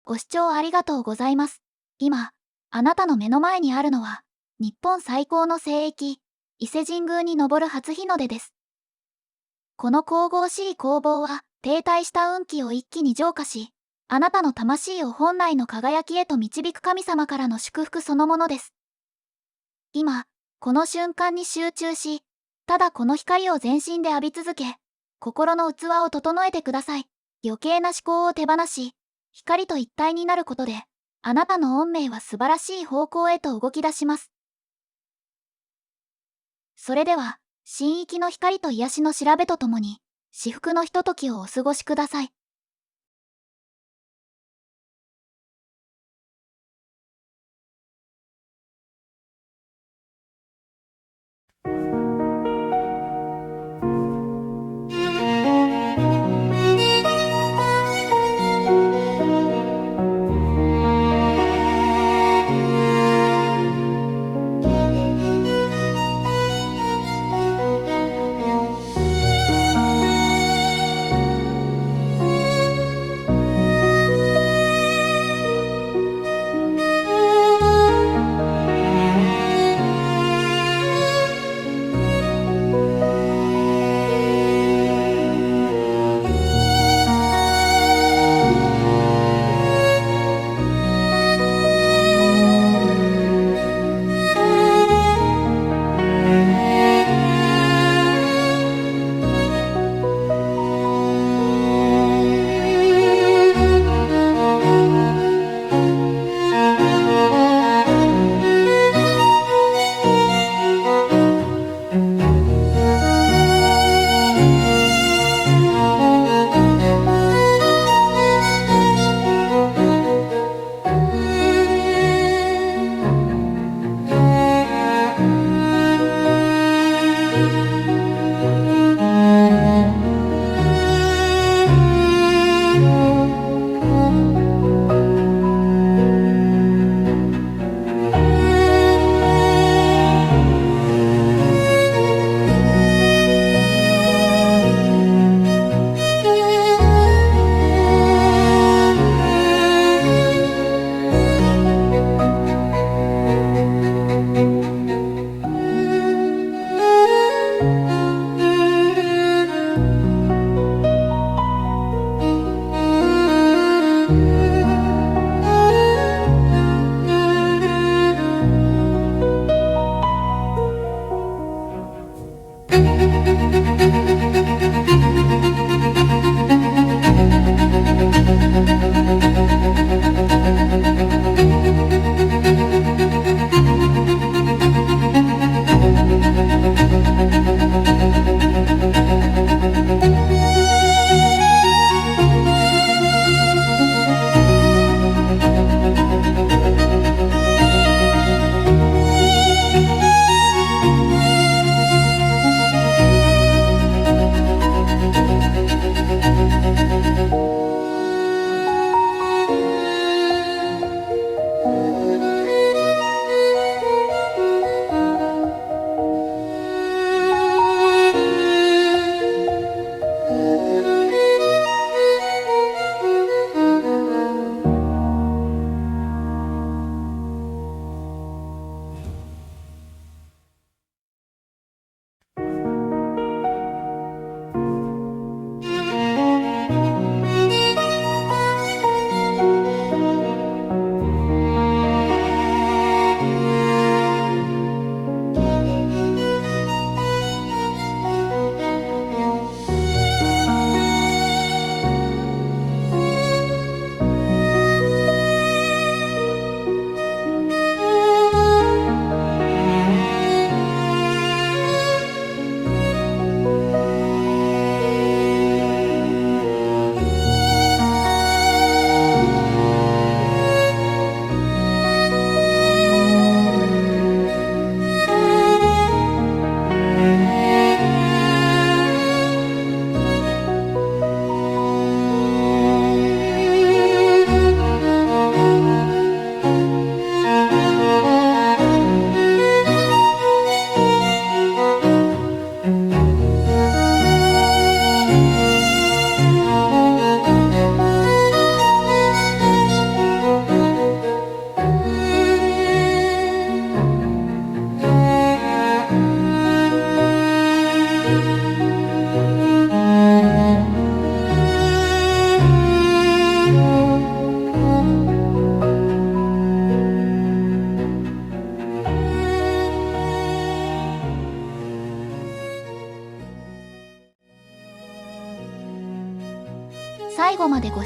ご視聴ありがとうございます。今、あなたの目の前にあるのは、日本最高の聖域、伊勢神宮に登る初日の出です。この神々しい工房は、停滞した運気を一気に浄化し、あなたの魂を本来の輝きへと導く神様からの祝福そのものです。今、この瞬間に集中し、ただこの光を全身で浴び続け、心の器を整えてください。余計な思考を手放し、光と一体になることで、あなたの運命は素晴らしい方向へと動き出します。それでは、神域の光と癒しの調べとともに、至福のひとときをお過ごしください。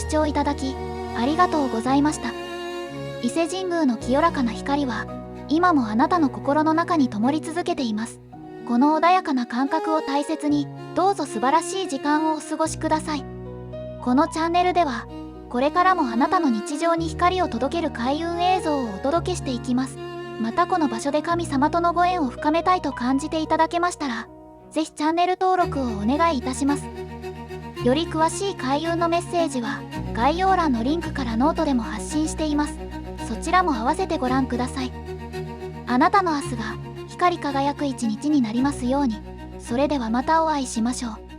視聴いただき、ありがとうございました。伊勢神宮の清らかな光は、今もあなたの心の中に灯り続けています。この穏やかな感覚を大切に、どうぞ素晴らしい時間をお過ごしください。このチャンネルでは、これからもあなたの日常に光を届ける開運映像をお届けしていきます。またこの場所で神様とのご縁を深めたいと感じていただけましたら、ぜひチャンネル登録をお願いいたします。より詳しい開運のメッセージは、概要欄のリンクからノートでも発信しています。そちらも合わせてご覧ください。あなたの明日が光り輝く一日になりますように。それではまたお会いしましょう。